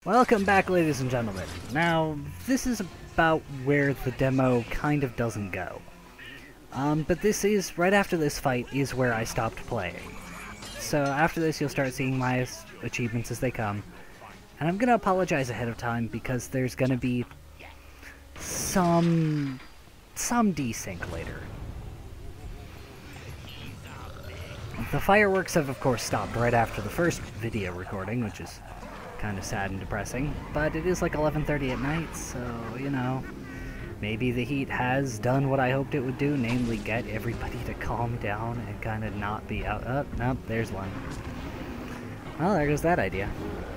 Welcome back, ladies and gentlemen. Now, this is about where the demo kind of doesn't go. But this is, right after this fight, is where I stopped playing. So after this, you'll start seeing my achievements as they come. And I'm gonna apologize ahead of time, because there's gonna be some desync later. The fireworks have, of course, stopped right after the first video recording, which is kind of sad and depressing, but it is like 11:30 at night, so, you know, maybe the heat has done what I hoped it would do, namely get everybody to calm down and kind of not be out. Oh, nope, there's one. Well, there goes that idea.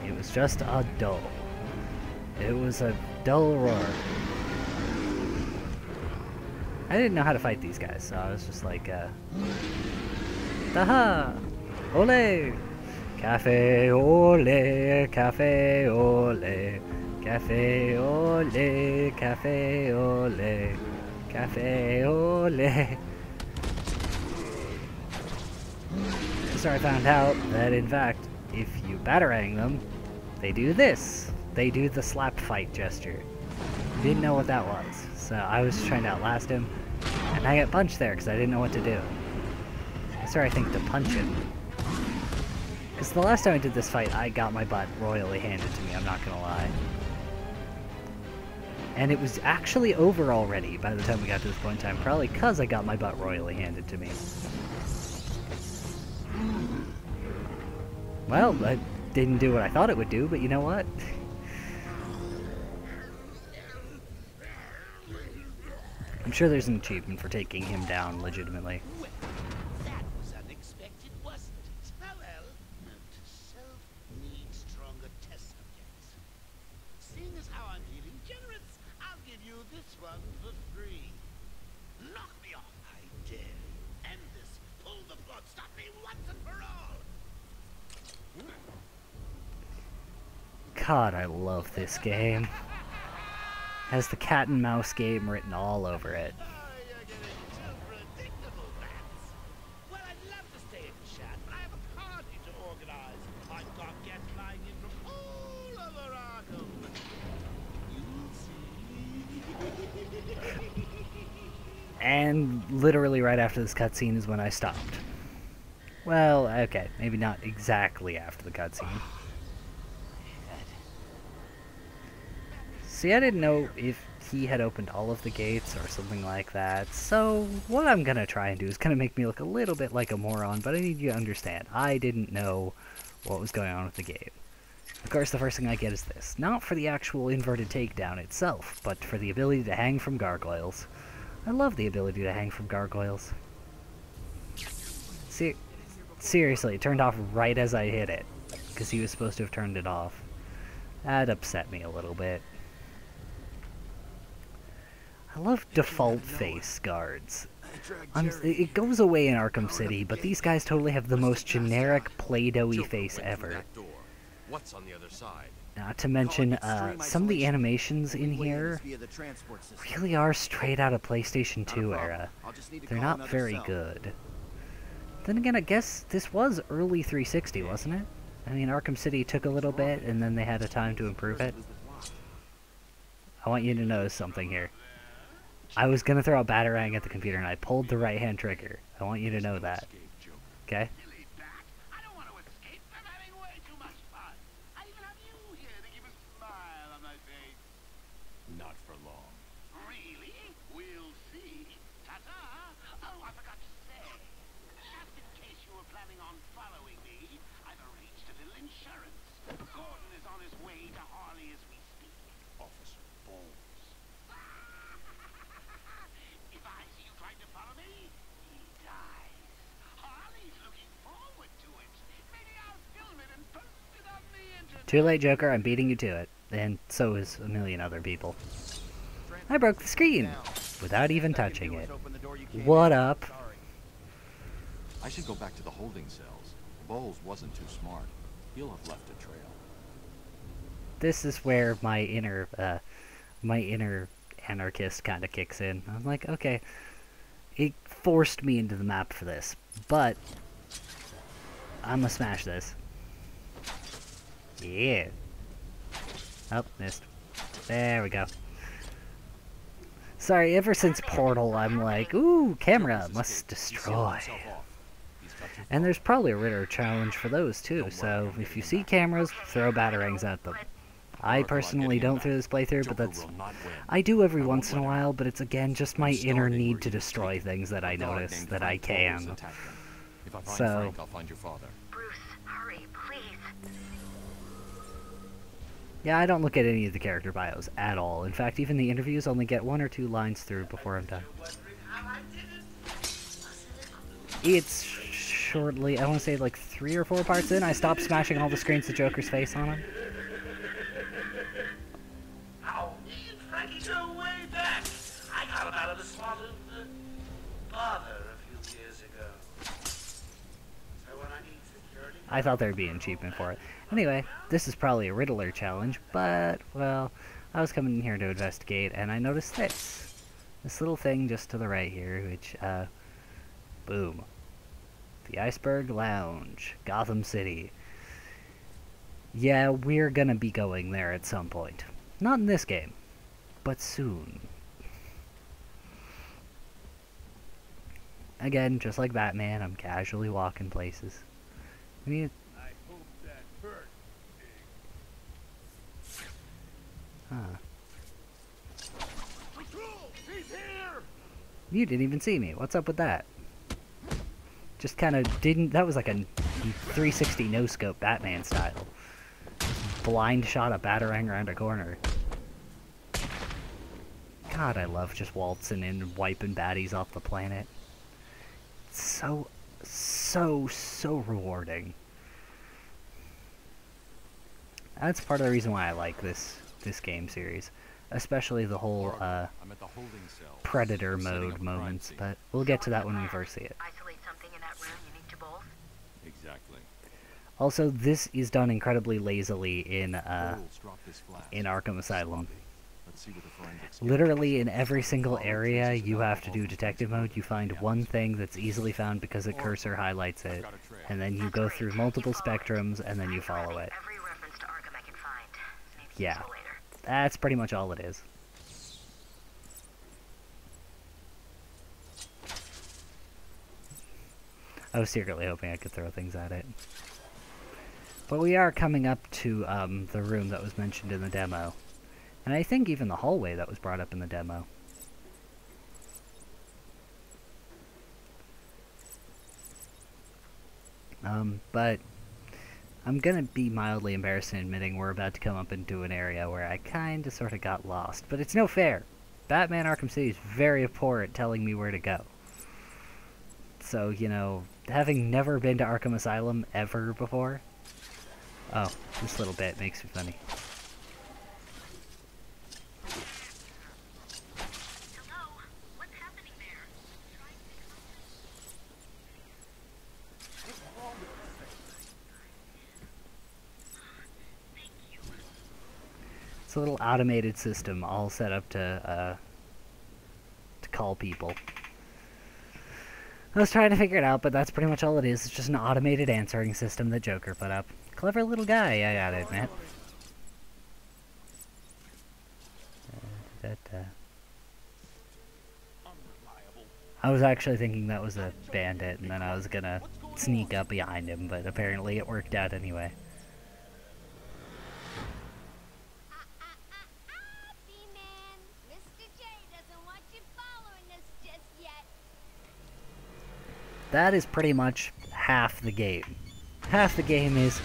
It was just a dull. It was a dull roar. I didn't know how to fight these guys, so I was just like, Taha! Ole! Cafe ole, cafe ole, cafe ole, cafe ole, cafe ole. So I found out that, in fact, if you Batarang them, they do this. They do the slap fight gesture. Didn't know what that was, so I was trying to outlast him, and I got punched there because I didn't know what to do. I started, I think, to punch him. Because the last time I did this fight, I got my butt royally handed to me, I'm not gonna lie. And it was actually over already by the time we got to this point in time, probably because I got my butt royally handed to me. Well, I didn't do what I thought it would do, but you know what? I'm sure there's an achievement for taking him down legitimately. God, I love this game. Has the cat and mouse game written all over it. And literally right after this cutscene is when I stopped. Well, okay, maybe not exactly after the cutscene. See, I didn't know if he had opened all of the gates or something like that, so what I'm gonna try and do is kind of make me look a little bit like a moron, but I need you to understand, I didn't know what was going on with the game. Of course, the first thing I get is this. Not for the actual inverted takedown itself, but for the ability to hang from gargoyles. I love the ability to hang from gargoyles. See, seriously, it turned off right as I hit it, because he was supposed to have turned it off. That upset me a little bit. I love default face guards. It goes away in Arkham City, but these guys totally have the most generic Play-Doh-y face ever. What's on the other side? Not to mention, some of the animations in here really are straight out of PlayStation 2 era. They're not very good. Then again, I guess this was early 360, wasn't it? I mean, Arkham City took a little bit, and then they had a time to improve it. I want you to notice something here. I was gonna throw a Batarang at the computer, and I pulled the right-hand trigger. I want you to know that. Okay? Not for long. Really? We'll see. Ta-ta! Oh, I forgot to say. Just in case you were planning on following me, I've arranged a little insurance. Gordon is on his way to Harley as we speak. Officer Bowles. If I see you trying to follow me, he dies. Harley's looking forward to it. Maybe I'll film it and post it on the internet. Too late, Joker. I'm beating you to it. And so is a million other people. I broke the screen without even touching it. What up? I should go back to the holding cells. Bowles wasn't too smart. He'll have left a trail. This is where my inner anarchist kind of kicks in. I'm like, okay, it forced me into the map for this, but I'm gonna smash this. Yeah. Oh, missed. There we go. Sorry, ever since Portal, I'm like, ooh, camera, must destroy. And there's probably a Ritter challenge for those too, so if you see cameras, throw batarangs at them. I personally don't through this playthrough, but that's... I do every once in a while, but it's again just my inner need to destroy things that I notice that I can. So... Bruce, hurry, please. Yeah, I don't look at any of the character bios at all. In fact, even the interviews only get 1 or 2 lines through before I'm done. It's shortly, I want to say like 3 or 4 parts in, I stopped smashing all the screens with Joker's face on them. Oh, me and Frankie go way back. I got him out of the swamp of bother a few years ago. So when I need security... I thought there'd be an achievement for it. Anyway, this is probably a Riddler challenge, but, well, I was coming in here to investigate, and I noticed this. This little thing just to the right here, which, boom. The Iceberg Lounge, Gotham City. Yeah, we're gonna be going there at some point. Not in this game, but soon. Again, just like Batman, I'm casually walking places. I mean, huh. You didn't even see me. What's up with that? Just kind of didn't... That was like a 360 no-scope Batman style. Blind shot a Batarang around a corner. God, I love just waltzing in and wiping baddies off the planet. It's so rewarding. That's part of the reason why I like this game series. Especially the whole, Predator mode moments, but we'll get to that when we first see it. Isolate something in that room unique to both. Exactly. Also, this is done incredibly lazily in Arkham Asylum. Literally in every single area you have to do detective mode, you find one thing that's easily found because a cursor highlights it, and then you go through multiple spectrums, and then you follow it. Every reference to Arkham I can find. Maybe Yeah, later. that's pretty much all it is. I was secretly hoping I could throw things at it. But we are coming up to the room that was mentioned in the demo. And I think even the hallway that was brought up in the demo. But I'm gonna be mildly embarrassed in admitting we're about to come up into an area where I kinda sorta got lost. But it's no fair. Batman Arkham City is very poor at telling me where to go. So, you know, having never been to Arkham Asylum ever before... Oh, this little bit makes me funny. Hello? What's happening there? It's a little automated system all set up to call people. I was trying to figure it out, but that's pretty much all it is. It's just an automated answering system that Joker put up. Clever little guy, I gotta admit. I was actually thinking that was a bandit, and then I was gonna sneak up behind him, but apparently it worked out anyway. B-Man, Mr. J doesn't want you following us just yet. That is pretty much half the game. Half the game is,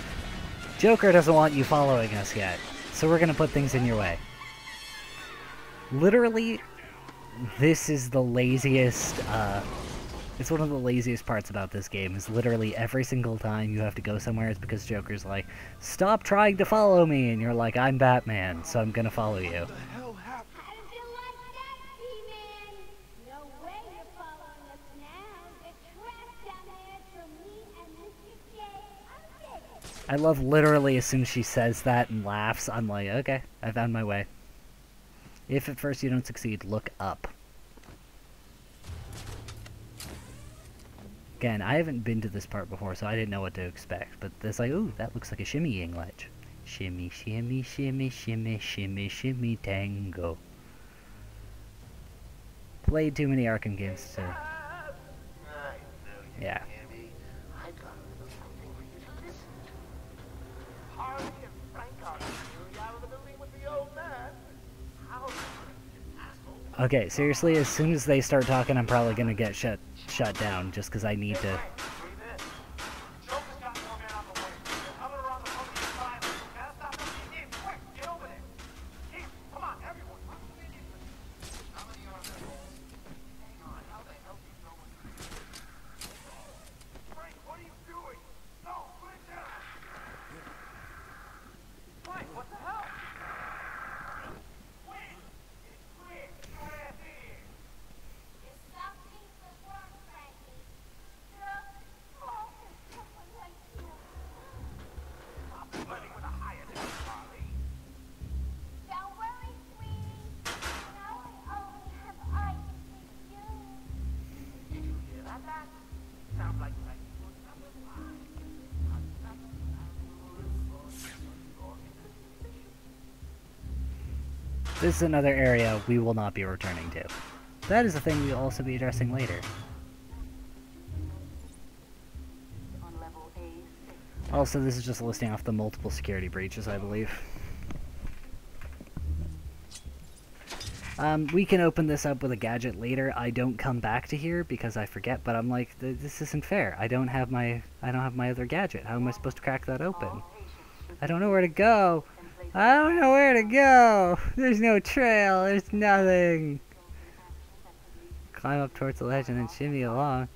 Joker doesn't want you following us yet, so we're gonna put things in your way. Literally, this is the laziest, it's one of the laziest parts about this game, is literally every single time you have to go somewhere is because Joker's like, stop trying to follow me, and you're like, I'm Batman, so I'm gonna follow you. How did you like that, B-Man? No way you're following us now. The trap down there for me and Mr. J. I'm dead. I love literally as soon as she says that and laughs, I'm like, okay, I found my way. If at first you don't succeed, look up. Again, I haven't been to this part before, so I didn't know what to expect, but it's like, ooh, that looks like a shimmying ledge. Shimmy, shimmy, shimmy, shimmy, shimmy, shimmy, tango. Played too many Arkham games to... Yeah. Okay, seriously, as soon as they start talking, I'm probably gonna get shut down, just because I need to... This is another area we will not be returning to. That is a thing we will also be addressing later. Also, this is just listing off the multiple security breaches, I believe. We can open this up with a gadget later. I don't come back to here because I forget, but I'm like, this isn't fair. I don't have my other gadget. How am I supposed to crack that open? I don't know where to go. I don't know where to go. There's no trail. There's nothing. Climb up towards the ledge and then shimmy along.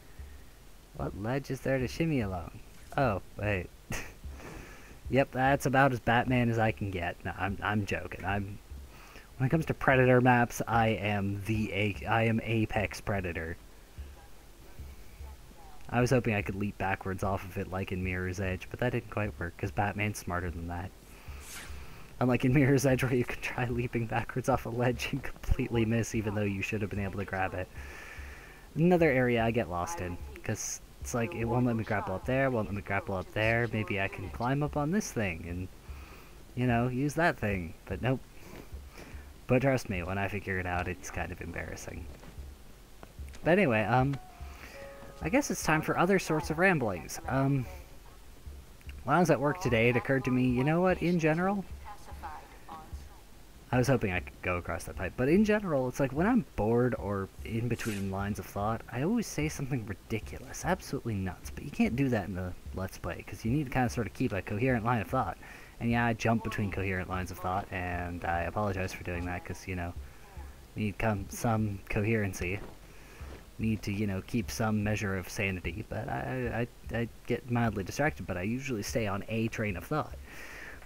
What ledge is there to shimmy along? Oh, wait. Yep, that's about as Batman as I can get. No, I'm joking. When it comes to Predator maps, I am Apex Predator. I was hoping I could leap backwards off of it like in Mirror's Edge, but that didn't quite work, because Batman's smarter than that. Unlike in Mirror's Edge, where you can try leaping backwards off a ledge and completely miss, even though you should have been able to grab it. Another area I get lost in, because it's like, it won't let me grapple up there, won't let me grapple up there, maybe I can climb up on this thing, and, you know, use that thing, but nope. But trust me, when I figure it out, it's kind of embarrassing. But anyway, I guess it's time for other sorts of ramblings. When I was at work today, it occurred to me, you know what, in general, I was hoping I could go across that pipe, but in general, it's like when I'm bored or in between lines of thought, I always say something ridiculous, absolutely nuts, but you can't do that in the Let's Play, because you need to kind of sort of keep a coherent line of thought. And yeah, I jump between coherent lines of thought, and I apologize for doing that, because, you know, need some coherency. Need to, you know, keep some measure of sanity, but I get mildly distracted, but I usually stay on a train of thought.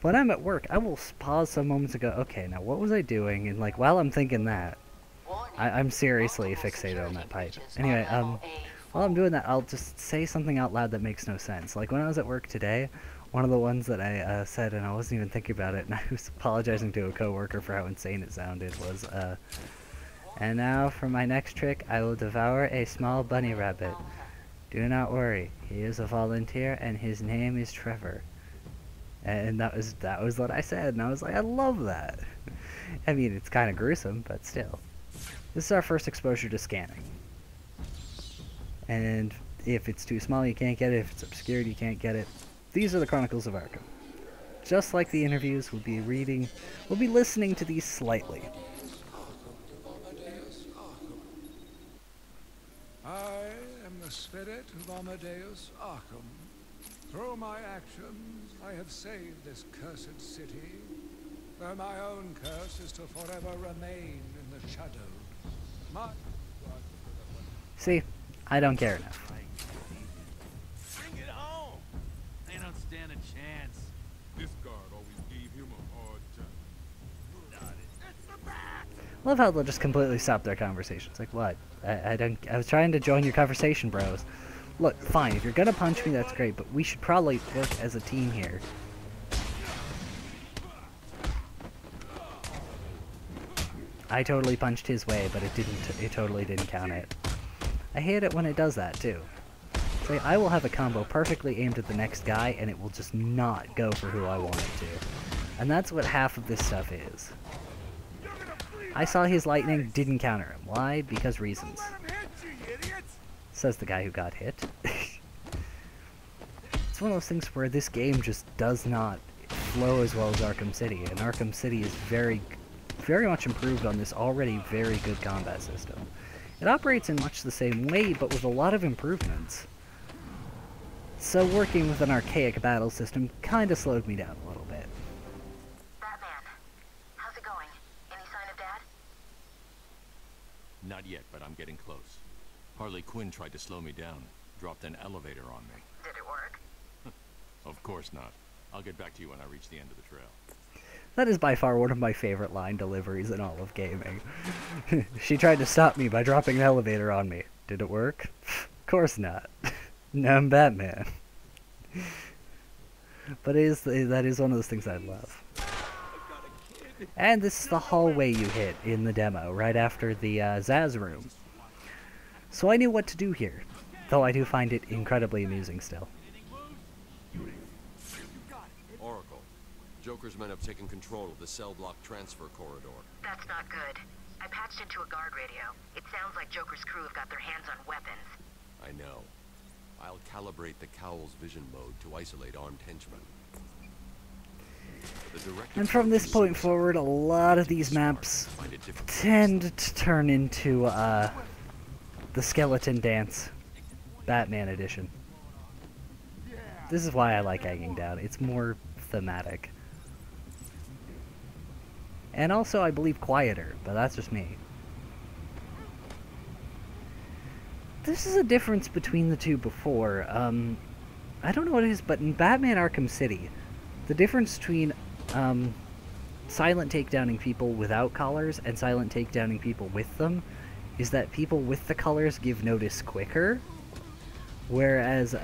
When I'm at work, I will pause some moments and go, okay, now what was I doing? And, like, while I'm thinking that, I'm seriously fixated on that pipe. Anyway, while I'm doing that, I'll just say something out loud that makes no sense. Like, when I was at work today, one of the ones that I said, and I wasn't even thinking about it, and I was apologizing to a coworker for how insane it sounded, was, and now for my next trick, I will devour a small bunny rabbit. Do not worry, he is a volunteer, and his name is Trevor. And that was what I said, and I was like, I love that. I mean, it's kind of gruesome, but still. This is our first exposure to scanning. And if it's too small, you can't get it. If it's obscured, you can't get it. These are the Chronicles of Arkham. Just like the interviews, we'll be listening to these slightly. I am the spirit of Amadeus Arkham. Through my actions, I have saved this cursed city, though my own curse is to forever remain in the shadows. See, I don't care enough. Bring it home! They don't stand a chance. This guard always gave him a hard time. It's the bat! Love how they'll just completely stop their conversation. It's like, what? I was trying to join your conversation, bros. Look, fine, if you're gonna punch me, that's great, but we should probably work as a team here. I totally punched his way, but it totally didn't count it. I hate it when it does that, too. Say, I will have a combo perfectly aimed at the next guy, and it will just not go for who I want it to. And that's what half of this stuff is. I saw his lightning, didn't counter him. Why? Because reasons. Says the guy who got hit. It's one of those things where this game just does not flow as well as Arkham City, and Arkham City is very much improved on this already very good combat system. It operates in much the same way, but with a lot of improvements. So working with an archaic battle system kinda slowed me down a little bit. Batman, how's it going? Any sign of Dad? Not yet, but I'm getting close. Harley Quinn tried to slow me down, dropped an elevator on me. Did it work? Of course not. I'll get back to you when I reach the end of the trail. That is by far one of my favorite line deliveries in all of gaming. She tried to stop me by dropping an elevator on me. Did it work? Of course not. No, I'm Batman. But that is one of those things I love. And this is the hallway you hit in the demo, right after the Zaz room. So I knew what to do here, though I do find it incredibly amusing still. Oracle, Joker's men have taken control of the cell block transfer corridor. That's not good. I patched into a guard radio. It sounds like Joker's crew have got their hands on weapons. I know. I'll calibrate the Cowl's vision mode to isolate armed henchmen. And from this point forward, a lot of these maps tend to turn into the Skeleton Dance Batman edition. This is why I like Hanging Down. It's more thematic. And also, I believe, quieter, but that's just me. This is a difference between the two before. I don't know what it is, but in Batman Arkham City, the difference between silent takedowning people without collars and silent takedowning people with them is that people with the collars give notice quicker, whereas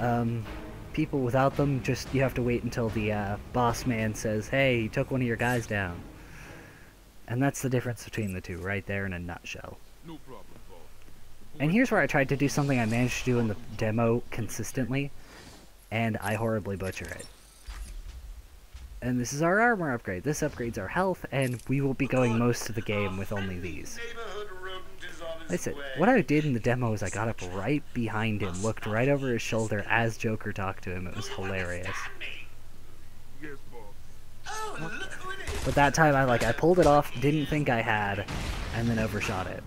people without them, just you have to wait until the boss man says, hey, you took one of your guys down. And that's the difference between the two, right there in a nutshell. No problem, boss. And here's where I tried to do something I managed to do in the demo consistently, and I horribly butcher it. And this is our armor upgrade. This upgrades our health, and we will be going most of the game with only these. Like I said, what I did in the demo is I got up right behind him, looked right over his shoulder as Joker talked to him. It was hilarious. Yes, boss. But that time I pulled it off, didn't think I had, and then overshot it.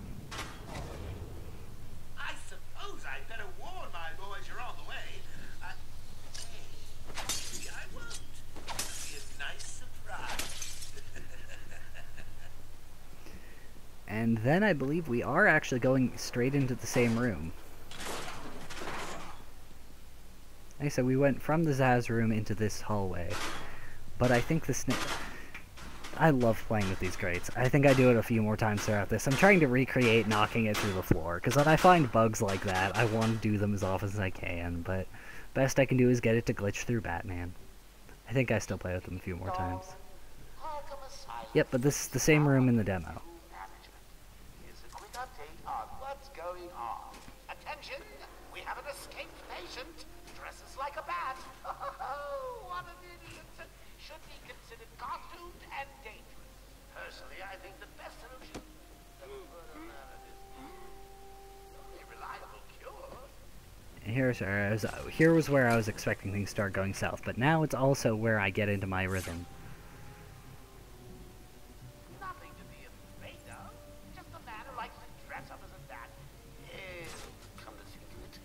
I suppose I'd better warn my boys you're on the way. Maybe I won't. It'll be a nice surprise. And then I believe we are actually going straight into the same room. Like I said, we went from the Zaz room into this hallway. But I think the I love playing with these grates. I think I do it a few more times throughout this. I'm trying to recreate knocking it through the floor, because when I find bugs like that, I want to do them as often as I can, but best I can do is get it to glitch through Batman. I think I still play with them a few more times. Arkham Asylum. Yep, but this is the same room in the demo. Here's a quick update on what's going on. Attention! We have an escaped patient. Dresses like a bat. Oh, what an idiot! Should be considered costumed and dangerous. Personally, I think the best solution is to put him out of his a reliable cure. Here was where I was expecting things to start going south, but now it's also where I get into my rhythm. Nothing to be afraid of. Just a man who likes to dress up as a bat. Come to think of it,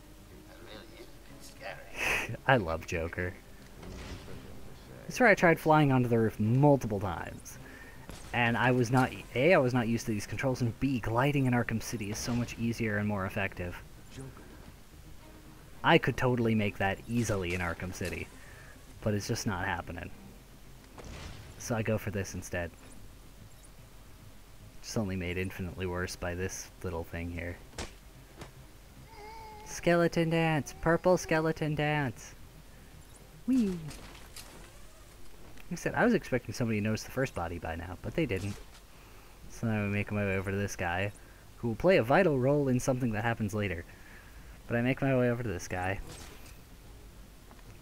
that really is a bit scary. I love Joker. This is where I tried flying onto the roof multiple times. And I was not used to these controls, and B, gliding in Arkham City is so much easier and more effective. I could totally make that easily in Arkham City, but it's just not happening. So I go for this instead. Just only made infinitely worse by this little thing here. Skeleton dance! Purple skeleton dance! Whee! Like I said, I was expecting somebody to notice the first body by now, but they didn't. So now I'm making my way over to this guy, who will play a vital role in something that happens later. But I make my way over to this guy,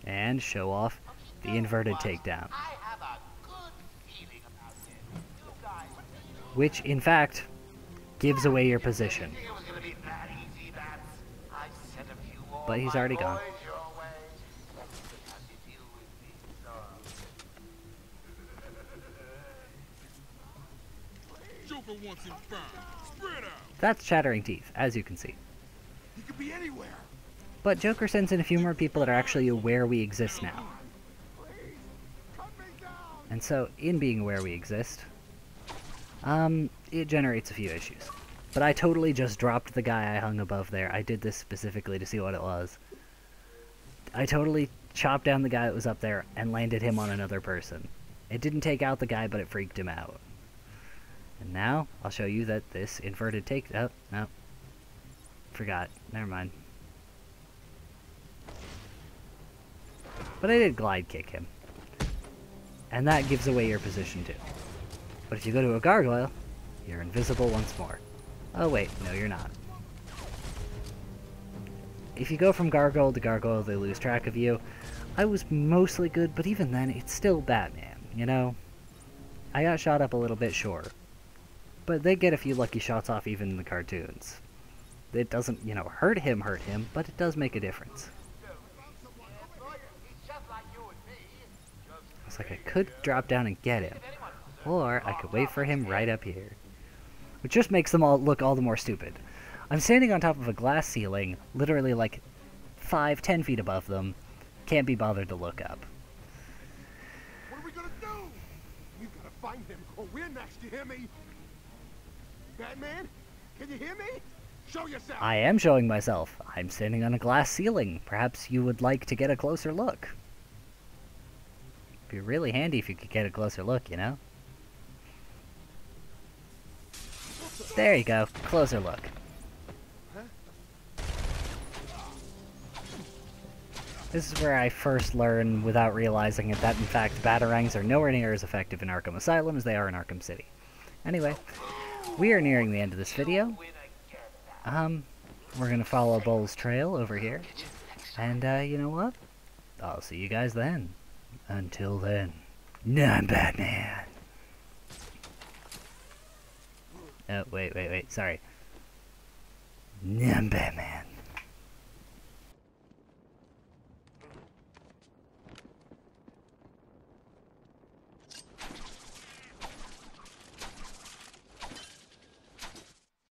and show off the inverted takedown. I have a good which, in fact, gives away your position. But he's already gone. Joker wants him found. Spread out. That's Chattering Teeth, as you can see. He could be anywhere. But Joker sends in a few more people that are actually aware we exist now. And so, in being aware we exist, it generates a few issues. But I totally just dropped the guy I hung above there. I did this specifically to see what it was. I totally chopped down the guy that was up there and landed him on another person. It didn't take out the guy, but it freaked him out. And now, I'll show you that this inverted take... Oh, no. Forgot. Never mind. But I did glide kick him. And that gives away your position too. But if you go to a gargoyle, you're invisible once more. Oh wait, no you're not. If you go from gargoyle to gargoyle, they lose track of you. I was mostly good, but even then, it's still Batman, you know? I got shot up a little bit, sure. But they get a few lucky shots off even in the cartoons. It doesn't, you know, hurt him, but it does make a difference. It's like I could drop down and get him, or I could wait for him right up here. Which just makes them all look all the more stupid. I'm standing on top of a glass ceiling, literally like 5-10 feet above them, can't be bothered to look up. What are we gonna do? You gotta find him, or we're next, you hear me? Batman? Can you hear me? Show yourself! I am showing myself. I'm standing on a glass ceiling. Perhaps you would like to get a closer look. It'd be really handy if you could get a closer look, you know? There you go. Closer look. This is where I first learn, without realizing it, that in fact Batarangs are nowhere near as effective in Arkham Asylum as they are in Arkham City. Anyway, we are nearing the end of this video. We're gonna follow Bull's trail over here. And, you know what? I'll see you guys then. Until then, I'm Batman. Oh, wait, sorry. I'm Batman.